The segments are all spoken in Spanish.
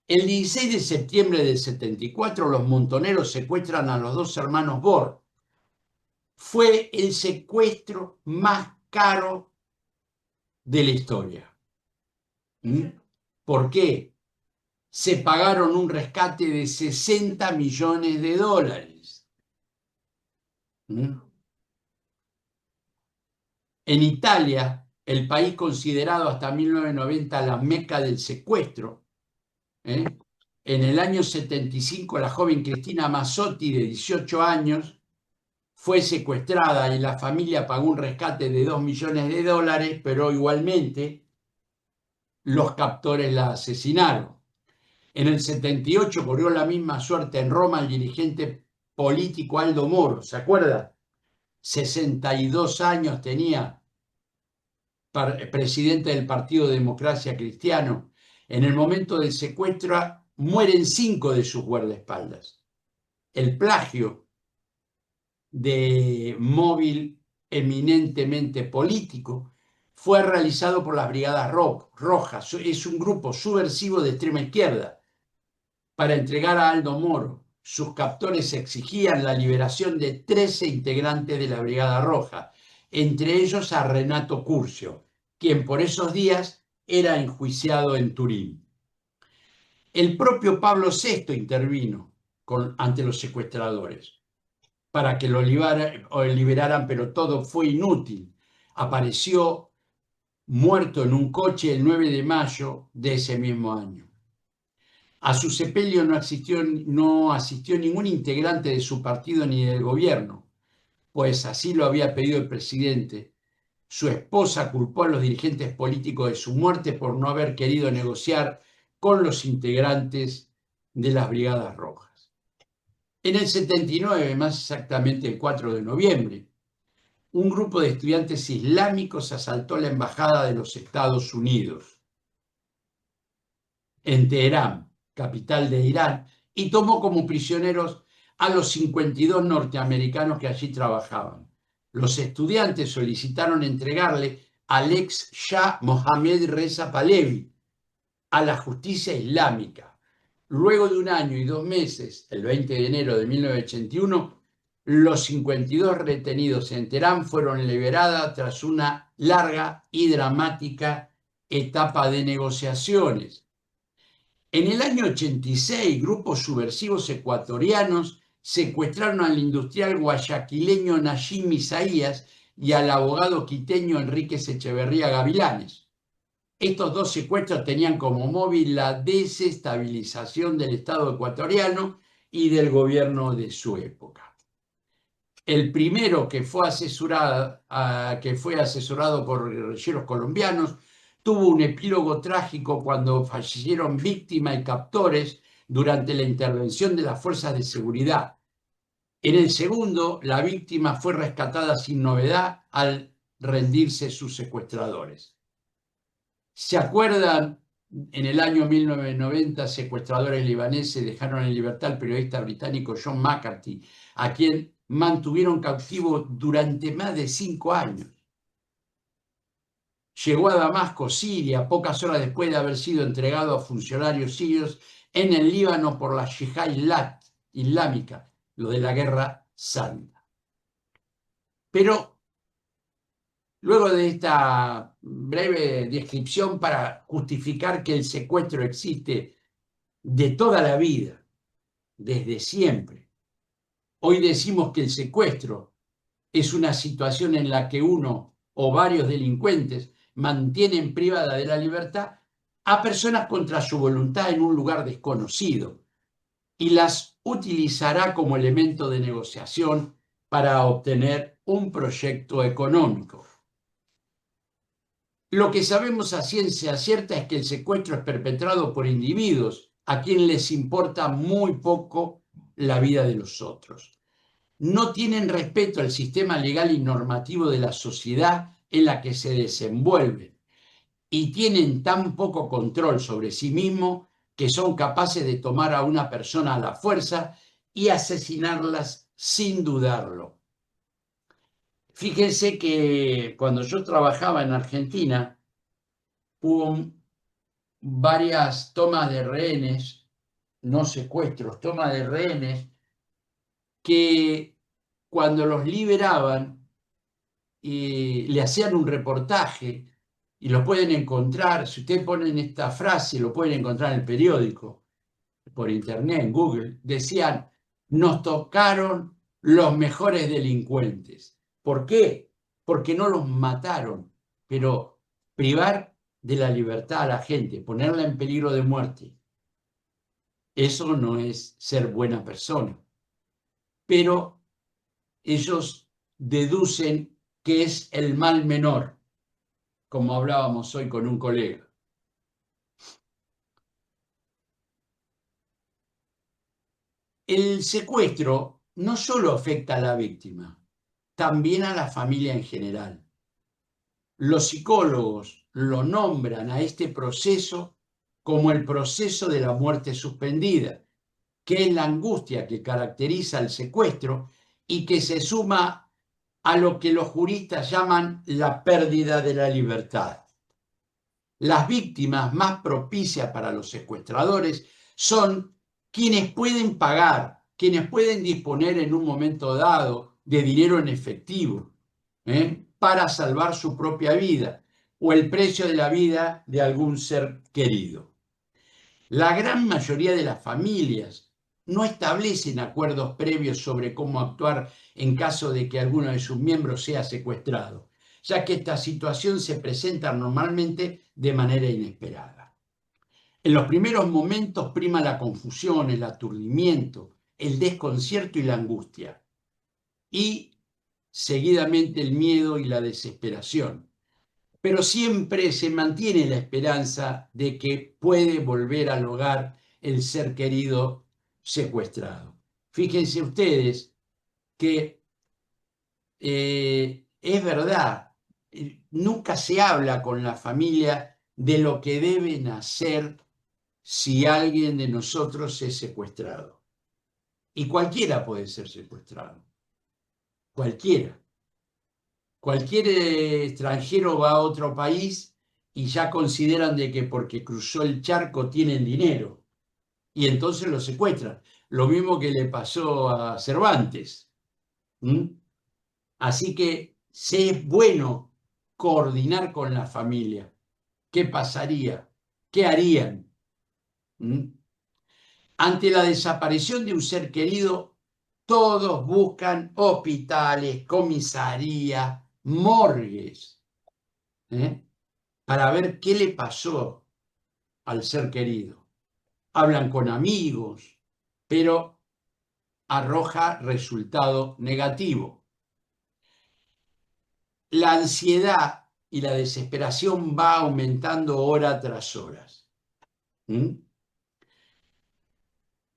El 16 de septiembre del 74 los montoneros secuestran a los dos hermanos Bor. Fue el secuestro más caro de la historia. ¿Mm? ¿Por qué? Se pagaron un rescate de 60 millones de dólares. ¿Mm? En Italia, el país considerado hasta 1990 la meca del secuestro, ¿eh? En el año 75, la joven Cristina Mazzotti, de 18 años, fue secuestrada y la familia pagó un rescate de 2 millones de dólares, pero igualmente los captores la asesinaron. En el 78 corrió la misma suerte en Roma el dirigente político Aldo Moro, ¿se acuerda? 62 años tenía, presidente del Partido Democracia Cristiano. En el momento del secuestro mueren 5 de sus guardaespaldas. El plagio de móvil eminentemente político fue realizado por las Brigadas Rojas. Es un grupo subversivo de extrema izquierda para entregar a Aldo Moro. Sus captores exigían la liberación de 13 integrantes de la Brigada Roja, entre ellos a Renato Curcio, quien por esos días era enjuiciado en Turín. El propio Pablo VI intervino ante los secuestradores para que lo liberaran, pero todo fue inútil. Apareció muerto en un coche el 9 de mayo de ese mismo año. A su sepelio no asistió ningún integrante de su partido ni del gobierno, pues así lo había pedido el presidente. Su esposa culpó a los dirigentes políticos de su muerte por no haber querido negociar con los integrantes de las Brigadas Rojas. En el 79, más exactamente el 4 de noviembre, un grupo de estudiantes islámicos asaltó la embajada de los Estados Unidos en Teherán, capital de Irán, y tomó como prisioneros a los 52 norteamericanos que allí trabajaban. Los estudiantes solicitaron entregarle al ex Shah Mohammad Reza Pahlavi a la justicia islámica. Luego de 1 año y 2 meses, el 20 de enero de 1981, los 52 retenidos en Teherán fueron liberados tras una larga y dramática etapa de negociaciones. En el año 86, grupos subversivos ecuatorianos secuestraron al industrial guayaquileño Nayim Isaías y al abogado quiteño Enríquez Echeverría Gavilanes. Estos dos secuestros tenían como móvil la desestabilización del Estado ecuatoriano y del gobierno de su época. El primero, que fue asesorado por guerrilleros colombianos, tuvo un epílogo trágico cuando fallecieron víctimas y captores durante la intervención de las fuerzas de seguridad. En el segundo, la víctima fue rescatada sin novedad al rendirse sus secuestradores. ¿Se acuerdan? En el año 1990, secuestradores libaneses dejaron en libertad al periodista británico John McCarthy, a quien mantuvieron cautivo durante más de 5 años. Llegó a Damasco, Siria, pocas horas después de haber sido entregado a funcionarios sirios en el Líbano por la Yihad Islámica, lo de la Guerra Santa. Pero luego de esta breve descripción para justificar que el secuestro existe de toda la vida, desde siempre, hoy decimos que el secuestro es una situación en la que uno o varios delincuentes mantienen privada de la libertad a personas contra su voluntad en un lugar desconocido y las utilizará como elemento de negociación para obtener un proyecto económico. Lo que sabemos a ciencia cierta es que el secuestro es perpetrado por individuos a quienes les importa muy poco la vida de los otros. No tienen respeto al sistema legal y normativo de la sociedad en la que se desenvuelven y tienen tan poco control sobre sí mismos que son capaces de tomar a una persona a la fuerza y asesinarlas sin dudarlo. Fíjense que cuando yo trabajaba en Argentina, hubo varias tomas de rehenes, no secuestros, tomas de rehenes, que cuando los liberaban le hacían un reportaje y lo pueden encontrar, si ustedes ponen esta frase, lo pueden encontrar en el periódico, por internet, en Google, decían, nos tocaron los mejores delincuentes. ¿Por qué? Porque no los mataron, pero privar de la libertad a la gente, ponerla en peligro de muerte, eso no es ser buena persona. Pero ellos deducen que es el mal menor, como hablábamos hoy con un colega. El secuestro no solo afecta a la víctima, también a la familia en general. Los psicólogos lo nombran a este proceso como el proceso de la muerte suspendida, que es la angustia que caracteriza el secuestro y que se suma a lo que los juristas llaman la pérdida de la libertad. Las víctimas más propicias para los secuestradores son quienes pueden pagar, quienes pueden disponer en un momento dado de dinero en efectivo para salvar su propia vida o el precio de la vida de algún ser querido. La gran mayoría de las familias no establecen acuerdos previos sobre cómo actuar en caso de que alguno de sus miembros sea secuestrado, ya que esta situación se presenta normalmente de manera inesperada. En los primeros momentos prima la confusión, el aturdimiento, el desconcierto y la angustia, y seguidamente el miedo y la desesperación. Pero siempre se mantiene la esperanza de que puede volver al hogar el ser querido secuestrado. Fíjense ustedes que es verdad, nunca se habla con la familia de lo que deben hacer si alguien de nosotros es secuestrado. Y cualquiera puede ser secuestrado, cualquiera. Cualquier extranjero va a otro país y ya consideran de que porque cruzó el charco tienen dinero y entonces lo secuestran. Lo mismo que le pasó a Cervantes. ¿Mm? Así que sí es bueno coordinar con la familia. ¿Qué pasaría? ¿Qué harían? ¿Mm? Ante la desaparición de un ser querido, todos buscan hospitales, comisarías, morgues, ¿eh? para ver qué le pasó al ser querido. Hablan con amigos, pero arroja resultado negativo. La ansiedad y la desesperación va aumentando hora tras hora. ¿Mm?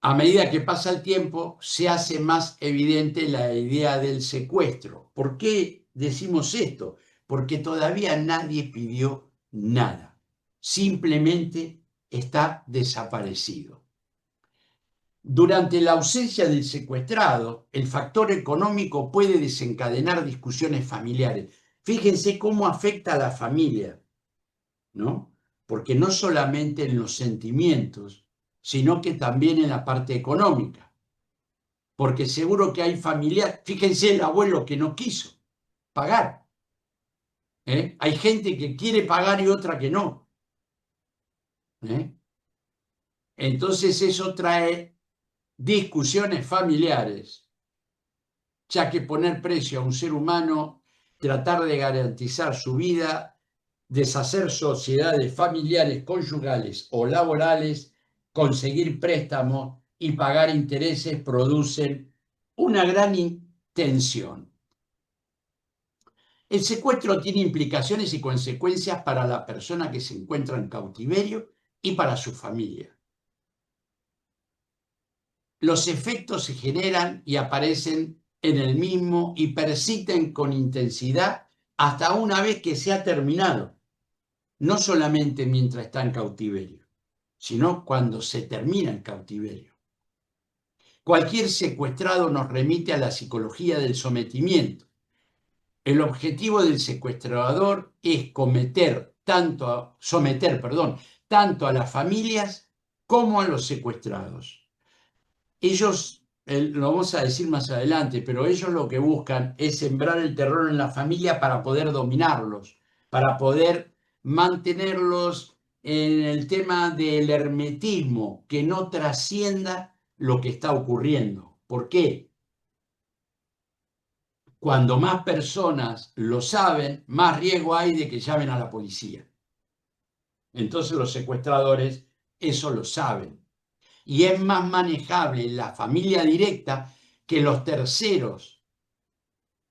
A medida que pasa el tiempo, se hace más evidente la idea del secuestro. ¿Por qué decimos esto? Porque todavía nadie pidió nada. Simplemente está desaparecido. Durante la ausencia del secuestrado, el factor económico puede desencadenar discusiones familiares. Fíjense cómo afecta a la familia, ¿no? Porque no solamente en los sentimientos, sino que también en la parte económica. Porque seguro que hay familiares, fíjense el abuelo que no quiso pagar. Hay gente que quiere pagar y otra que no. Entonces eso trae discusiones familiares, ya que poner precio a un ser humano, tratar de garantizar su vida, deshacer sociedades familiares, conyugales o laborales, conseguir préstamos y pagar intereses producen una gran tensión. El secuestro tiene implicaciones y consecuencias para la persona que se encuentra en cautiverio y para su familia. Los efectos se generan y aparecen en el mismo y persisten con intensidad hasta una vez que se ha terminado, no solamente mientras está en cautiverio, sino cuando se termina el cautiverio. Cualquier secuestrado nos remite a la psicología del sometimiento. El objetivo del secuestrador es someter, tanto a las familias como a los secuestrados. Ellos, lo vamos a decir más adelante, pero ellos lo que buscan es sembrar el terror en la familia para poder dominarlos, para poder mantenerlos en el tema del hermetismo, que no trascienda lo que está ocurriendo. ¿Por qué? Cuando más personas lo saben, más riesgo hay de que llamen a la policía. Entonces los secuestradores eso lo saben. Y es más manejable la familia directa que los terceros,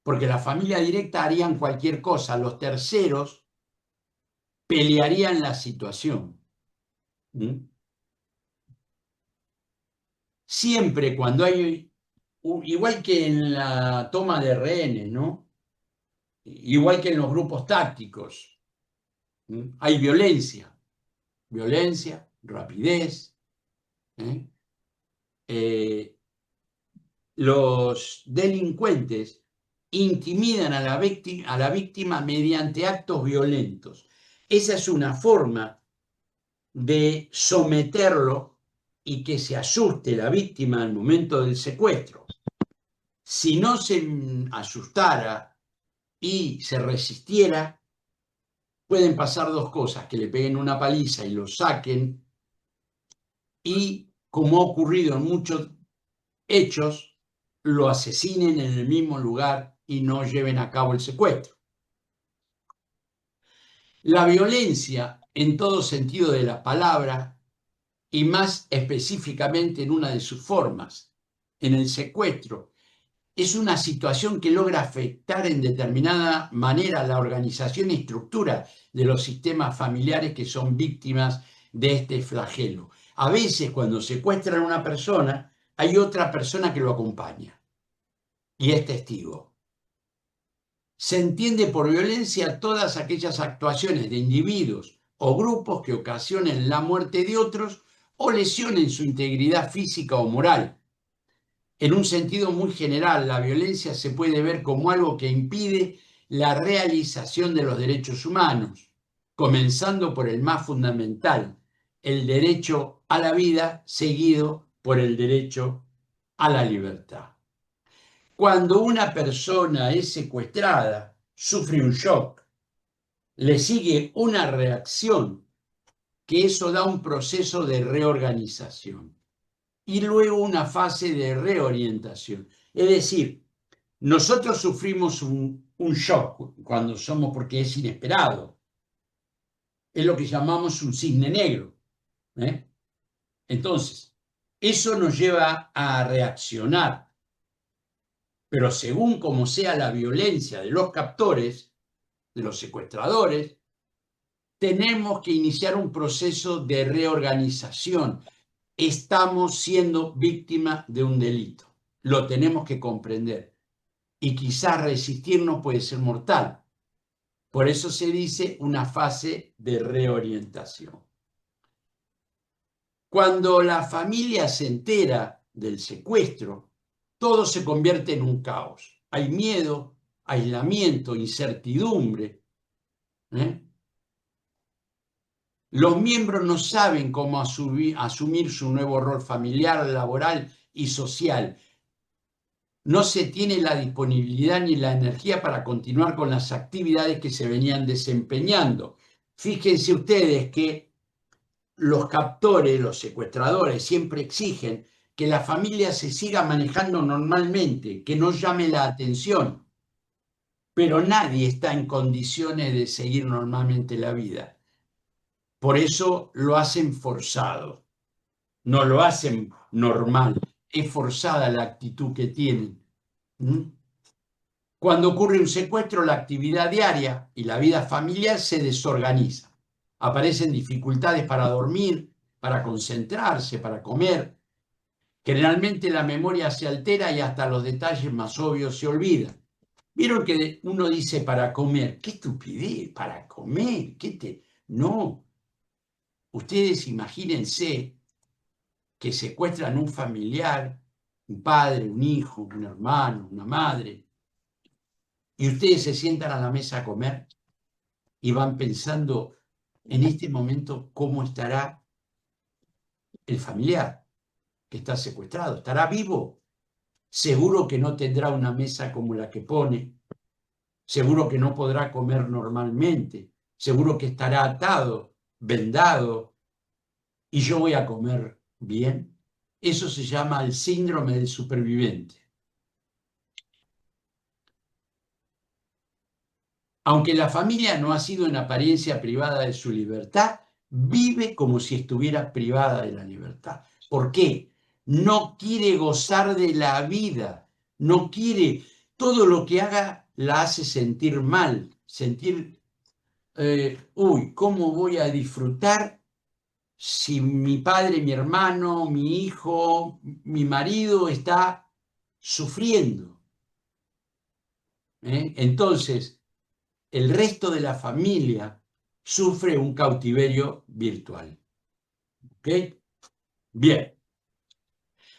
porque la familia directa harían cualquier cosa, los terceros pelearían la situación. ¿Mm? Siempre cuando hay, igual que en la toma de rehenes, ¿no? Igual que en los grupos tácticos, hay violencia, rapidez. ¿Eh? Los delincuentes intimidan a la víctima mediante actos violentos. Esa es una forma de someterlo y que se asuste la víctima al momento del secuestro. Si no se asustara y se resistiera, pueden pasar dos cosas: que le peguen una paliza y lo saquen, y, como ha ocurrido en muchos hechos, lo asesinen en el mismo lugar y no lleven a cabo el secuestro. La violencia, en todo sentido de la palabra, y más específicamente en una de sus formas, en el secuestro, es una situación que logra afectar en determinada manera la organización y estructura de los sistemas familiares que son víctimas de este flagelo. A veces, cuando secuestran a una persona, hay otra persona que lo acompaña y es testigo. Se entiende por violencia todas aquellas actuaciones de individuos o grupos que ocasionen la muerte de otros o lesionen su integridad física o moral. En un sentido muy general, la violencia se puede ver como algo que impide la realización de los derechos humanos, comenzando por el más fundamental, el derecho a la vida, seguido por el derecho a la libertad. Cuando una persona es secuestrada, sufre un shock, le sigue una reacción, que eso da un proceso de reorganización y luego una fase de reorientación. Es decir, nosotros sufrimos un shock cuando somos, porque es inesperado. Es lo que llamamos un cisne negro. ¿Eh? Entonces, eso nos lleva a reaccionar. Pero según como sea la violencia de los captores, de los secuestradores, tenemos que iniciar un proceso de reorganización. Estamos siendo víctimas de un delito. Lo tenemos que comprender. Y quizás resistirnos puede ser mortal. Por eso se dice una fase de reorientación. Cuando la familia se entera del secuestro, todo se convierte en un caos. Hay miedo, aislamiento, incertidumbre. Los miembros no saben cómo asumir su nuevo rol familiar, laboral y social. No se tiene la disponibilidad ni la energía para continuar con las actividades que se venían desempeñando. Fíjense ustedes que los captores, los secuestradores, siempre exigen que la familia se siga manejando normalmente, que no llame la atención. Pero nadie está en condiciones de seguir normalmente la vida. Por eso lo hacen forzado, no lo hacen normal. Es forzada la actitud que tienen. Cuando ocurre un secuestro, la actividad diaria y la vida familiar se desorganiza. Aparecen dificultades para dormir, para concentrarse, para comer. Generalmente la memoria se altera y hasta los detalles más obvios se olvidan. ¿Vieron que uno dice para comer? ¡Qué estupidez! ¿Para comer? No. Ustedes imagínense que secuestran un familiar, un padre, un hijo, un hermano, una madre, y ustedes se sientan a la mesa a comer y van pensando en este momento cómo estará el familiar que está secuestrado. ¿Estará vivo? Seguro que no tendrá una mesa como la que pone, seguro que no podrá comer normalmente, seguro que estará atado, vendado, y yo voy a comer bien. Eso se llama el síndrome del superviviente. Aunque la familia no ha sido en apariencia privada de su libertad, vive como si estuviera privada de la libertad. ¿Por qué? No quiere gozar de la vida, no quiere, todo lo que haga la hace sentir mal, sentir, uy, ¿cómo voy a disfrutar si mi padre, mi hermano, mi hijo, mi marido está sufriendo? Entonces, el resto de la familia sufre un cautiverio virtual. ¿Ok? Bien,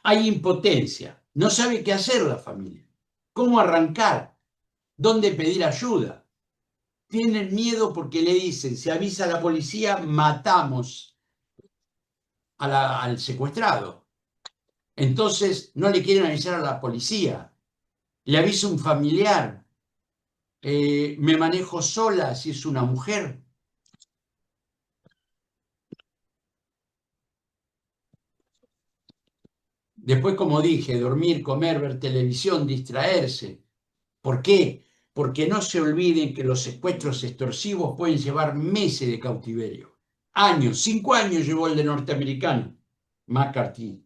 hay impotencia, no sabe qué hacer la familia, cómo arrancar, dónde pedir ayuda. Tienen miedo porque le dicen, si avisa a la policía, matamos al secuestrado. Entonces no le quieren avisar a la policía, le avisa un familiar, me manejo sola si es una mujer. Después, como dije, dormir, comer, ver televisión, distraerse. ¿Por qué? Porque no se olviden que los secuestros extorsivos pueden llevar meses de cautiverio. Años, 5 años llevó el de norteamericano, McCarthy.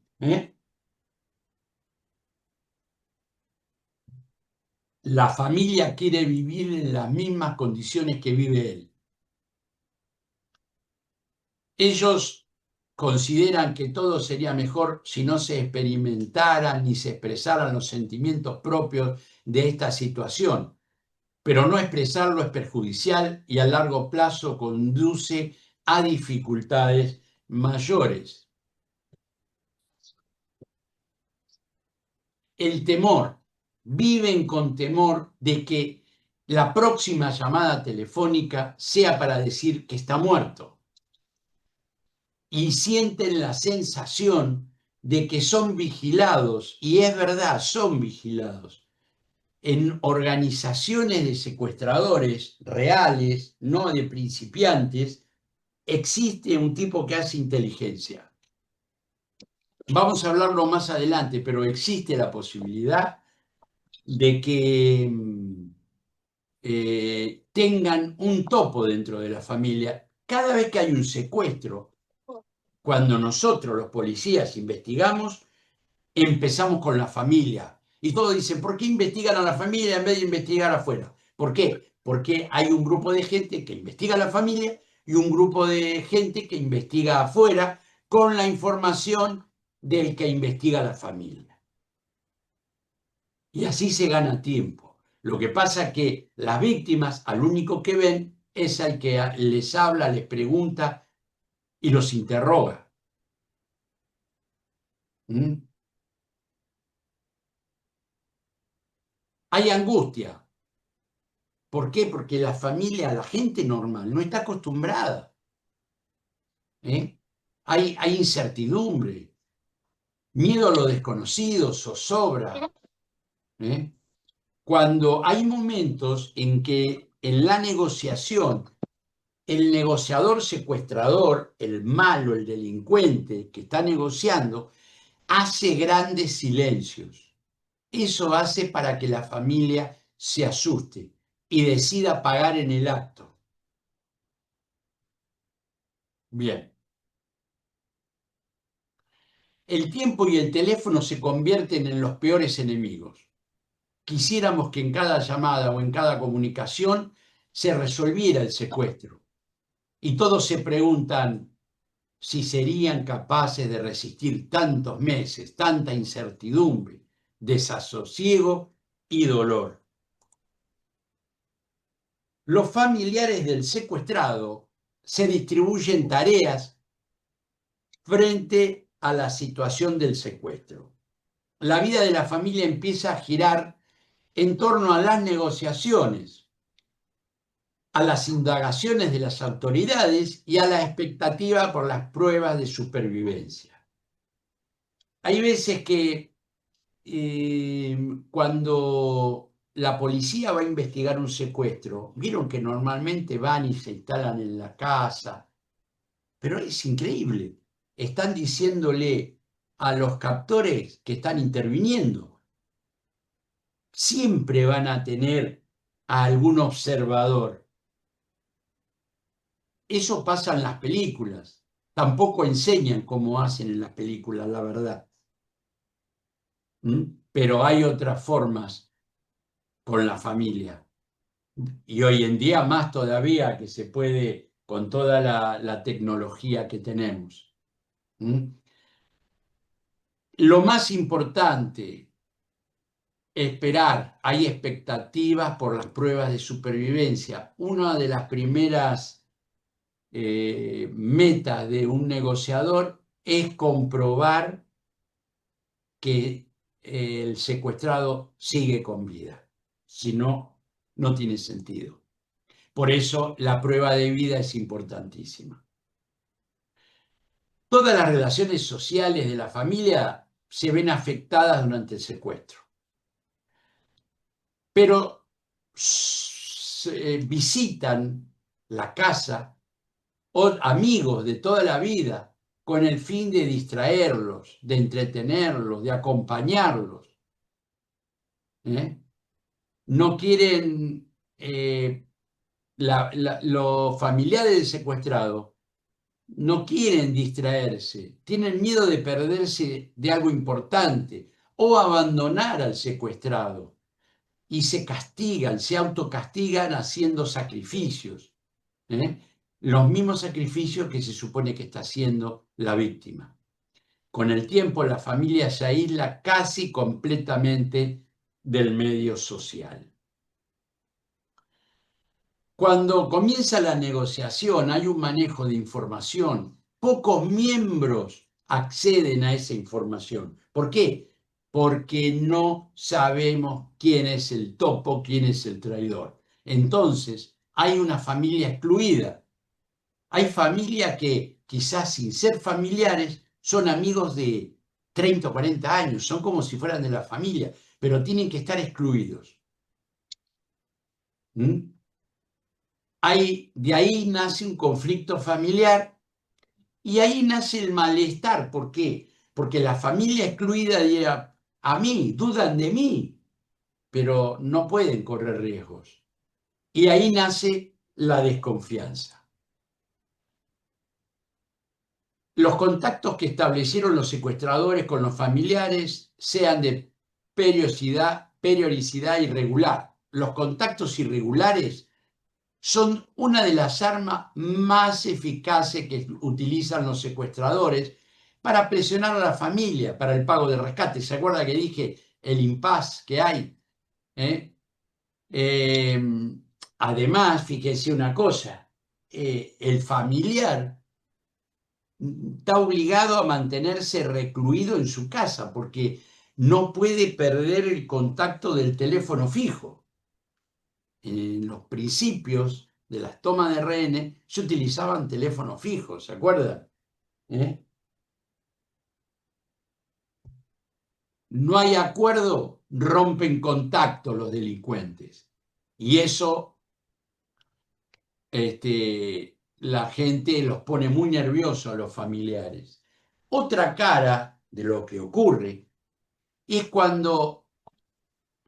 La familia quiere vivir en las mismas condiciones que vive él. Ellos consideran que todo sería mejor si no se experimentaran ni se expresaran los sentimientos propios de esta situación, pero no expresarlo es perjudicial y a largo plazo conduce a dificultades mayores. El temor, viven con temor de que la próxima llamada telefónica sea para decir que está muerto y sienten la sensación de que son vigilados, y es verdad, son vigilados en organizaciones de secuestradores reales, no de principiantes. Existe un tipo que hace inteligencia. Vamos a hablarlo más adelante, pero existe la posibilidad de que tengan un topo dentro de la familia. Cada vez que hay un secuestro, cuando nosotros los policías investigamos, empezamos con la familia. Y todos dicen, ¿por qué investigan a la familia en vez de investigar afuera? ¿Por qué? Porque hay un grupo de gente que investiga a la familia y un grupo de gente que investiga afuera con la información del que investiga a la familia. Y así se gana tiempo. Lo que pasa es que las víctimas al único que ven es al que les habla, les pregunta y los interroga. ¿Mm? Hay angustia. ¿Por qué? Porque la familia, la gente normal, no está acostumbrada. ¿Eh? Hay incertidumbre, miedo a lo desconocido, zozobra. ¿Eh? Cuando hay momentos en que en la negociación el negociador secuestrador, el malo, el delincuente que está negociando, hace grandes silencios. Eso hace para que la familia se asuste y decida pagar en el acto. Bien. El tiempo y el teléfono se convierten en los peores enemigos. Quisiéramos que en cada llamada o en cada comunicación se resolviera el secuestro. Y todos se preguntan si serían capaces de resistir tantos meses, tanta incertidumbre, desasosiego y dolor. Los familiares del secuestrado se distribuyen tareas frente a la situación del secuestro. La vida de la familia empieza a girar en torno a las negociaciones. a las indagaciones de las autoridades y a la expectativa por las pruebas de supervivencia. Hay veces que cuando la policía va a investigar un secuestro, vieron que normalmente van y se instalan en la casa, pero es increíble. Están diciéndole a los captores que están interviniendo. Siempre van a tener a algún observador. Eso pasa en las películas. Tampoco enseñan cómo hacen en las películas, la verdad. Pero hay otras formas con la familia. Y hoy en día más todavía que se puede con toda la tecnología que tenemos. Lo más importante, esperar, hay expectativas por las pruebas de supervivencia. Una de las primeras metas de un negociador es comprobar que el secuestrado sigue con vida. Si no, no tiene sentido. Por eso la prueba de vida es importantísima. Todas las relaciones sociales de la familia se ven afectadas durante el secuestro. Pero visitan la casa o amigos de toda la vida con el fin de distraerlos, de entretenerlos, de acompañarlos. No quieren, los familiares del secuestrado no quieren distraerse, tienen miedo de perderse de algo importante o abandonar al secuestrado y se castigan, se autocastigan haciendo sacrificios, los mismos sacrificios que se supone que está haciendo la víctima. Con el tiempo la familia se aísla casi completamente del medio social. Cuando comienza la negociación hay un manejo de información. Pocos miembros acceden a esa información. ¿Por qué? Porque no sabemos quién es el topo, quién es el traidor. Entonces, hay una familia excluida. Hay familias que quizás sin ser familiares son amigos de 30 o 40 años, son como si fueran de la familia, pero tienen que estar excluidos. De ahí nace un conflicto familiar y ahí nace el malestar. ¿Por qué? Porque la familia excluida dirá, a mí, dudan de mí, pero no pueden correr riesgos. Y ahí nace la desconfianza. Los contactos que establecieron los secuestradores con los familiares sean de periodicidad irregular. Los contactos irregulares son una de las armas más eficaces que utilizan los secuestradores para presionar a la familia para el pago de rescate. ¿Se acuerda que dije el impasse que hay? Además, fíjese una cosa, el familiar está obligado a mantenerse recluido en su casa porque no puede perder el contacto del teléfono fijo. En los principios de las tomas de rehenes se utilizaban teléfonos fijos, ¿se acuerdan? No hay acuerdo, rompen contacto los delincuentes. Y eso la gente los pone muy nerviosos a los familiares. Otra cara de lo que ocurre es cuando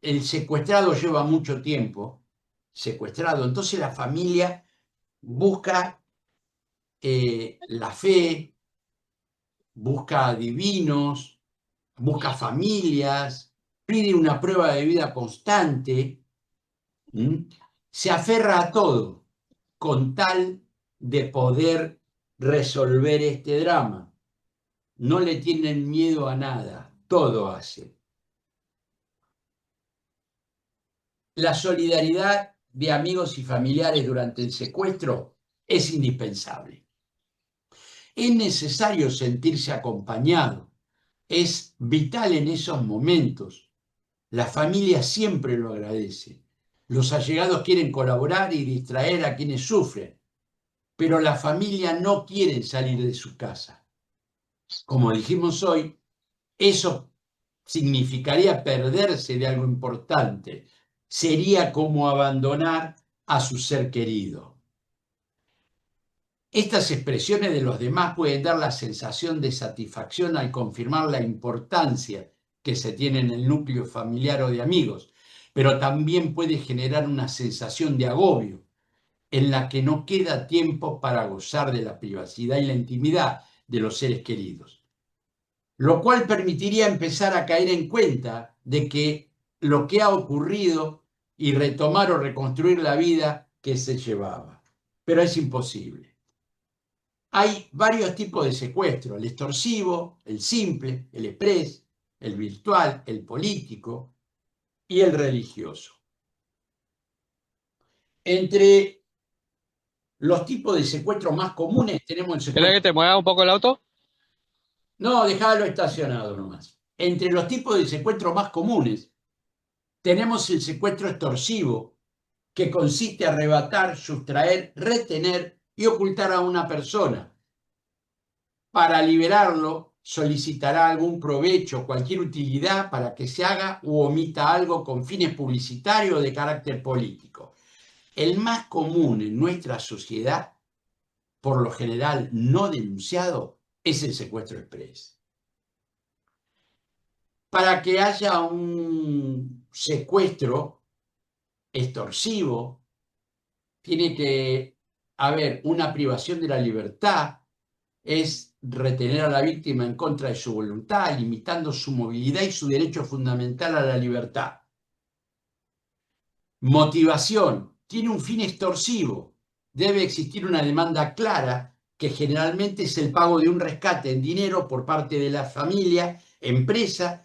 el secuestrado lleva mucho tiempo secuestrado, entonces la familia busca la fe, busca adivinos, busca familias, pide una prueba de vida constante, se aferra a todo con tal de poder resolver este drama. No le tienen miedo a nada, todo hace. La solidaridad de amigos y familiares durante el secuestro es indispensable. Es necesario sentirse acompañado, es vital en esos momentos. La familia siempre lo agradece. Los allegados quieren colaborar y distraer a quienes sufren, pero la familia no quiere salir de su casa. Como dijimos hoy, eso significaría perderse de algo importante. Sería como abandonar a su ser querido. Estas expresiones de los demás pueden dar la sensación de satisfacción al confirmar la importancia que se tiene en el núcleo familiar o de amigos, pero también puede generar una sensación de agobio en la que no queda tiempo para gozar de la privacidad y la intimidad de los seres queridos, lo cual permitiría empezar a caer en cuenta de que lo que ha ocurrido y retomar o reconstruir la vida que se llevaba. Pero es imposible. Hay varios tipos de secuestro: el extorsivo, el simple, el express, el virtual, el político y el religioso. Entre los tipos de secuestro más comunes tenemos el ¿Quieres que secuestro... te mueva un poco el auto? No, déjalo estacionado nomás. Entre los tipos de secuestro más comunes tenemos el secuestro extorsivo, que consiste en arrebatar, sustraer, retener y ocultar a una persona. Para liberarlo, solicitará algún provecho, cualquier utilidad para que se haga u omita algo con fines publicitarios o de carácter político. El más común en nuestra sociedad, por lo general no denunciado, es el secuestro express. Para que haya un secuestro extorsivo, tiene que haber una privación de la libertad, es retener a la víctima en contra de su voluntad, limitando su movilidad y su derecho fundamental a la libertad. Motivación, tiene un fin extorsivo. Debe existir una demanda clara, que generalmente es el pago de un rescate en dinero por parte de la familia, empresa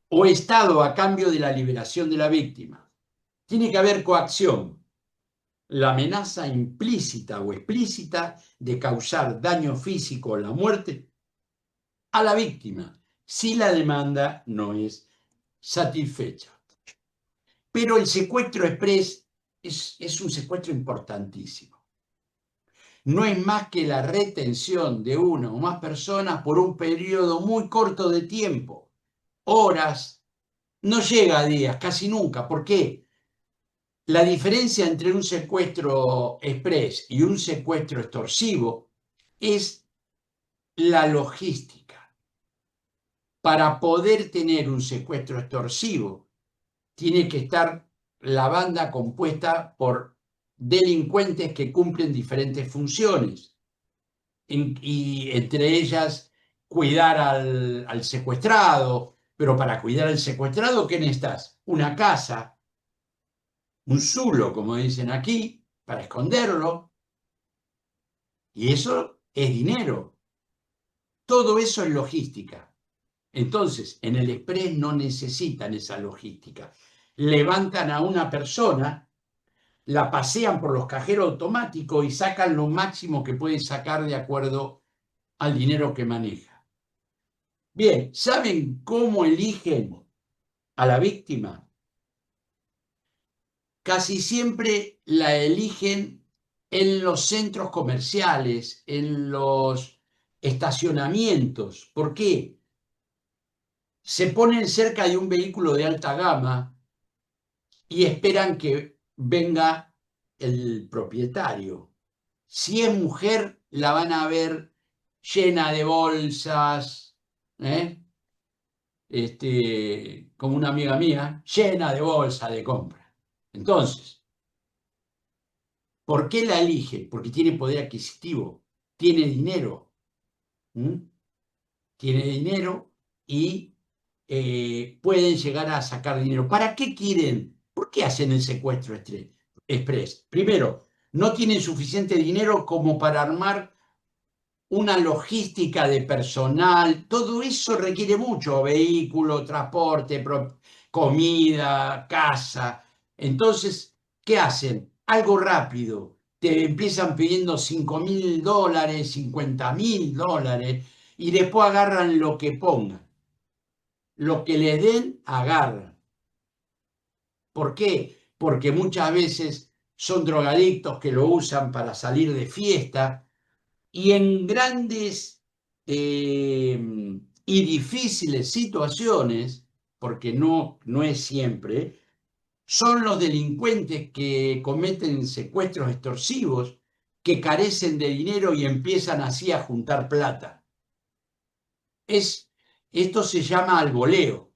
o Estado a cambio de la liberación de la víctima. Tiene que haber coacción, la amenaza implícita o explícita de causar daño físico o la muerte a la víctima si la demanda no es satisfecha. Pero el secuestro express es un secuestro importantísimo. No es más que la retención de una o más personas por un periodo muy corto de tiempo, horas, no llega a días, casi nunca. ¿Por qué? La diferencia entre un secuestro express y un secuestro extorsivo es la logística. Para poder tener un secuestro extorsivo, tiene que estar la banda compuesta por delincuentes que cumplen diferentes funciones, y entre ellas cuidar al secuestrado. Pero para cuidar al secuestrado, ¿qué necesitas? Una casa, un zulo, como dicen aquí, para esconderlo, y eso es dinero. Todo eso es logística. Entonces, en el Express no necesitan esa logística. Levantan a una persona, la pasean por los cajeros automáticos y sacan lo máximo que pueden sacar de acuerdo al dinero que maneja. Bien, ¿saben cómo eligen a la víctima? Casi siempre la eligen en los centros comerciales, en los estacionamientos. ¿Por qué? Se ponen cerca de un vehículo de alta gama y esperan que venga el propietario. Si es mujer, la van a ver llena de bolsas, ¿eh? Como una amiga mía, llena de bolsas de compra. Entonces, ¿por qué la elige? Porque tiene poder adquisitivo, tiene dinero, ¿m? Tiene dinero y pueden llegar a sacar dinero. ¿Para qué quieren? ¿Por qué hacen el secuestro express? Primero, no tienen suficiente dinero como para armar una logística de personal. Todo eso requiere mucho: vehículo, transporte, comida, casa. Entonces, ¿qué hacen? Algo rápido. Te empiezan pidiendo $5.000, $50.000, y después agarran lo que pongan. Lo que les den, agarran. ¿Por qué? porque muchas veces son drogadictos que lo usan para salir de fiesta, y en grandes y difíciles situaciones, porque no es siempre, son los delincuentes que cometen secuestros extorsivos, que carecen de dinero y empiezan así a juntar plata. Esto se llama alboleo.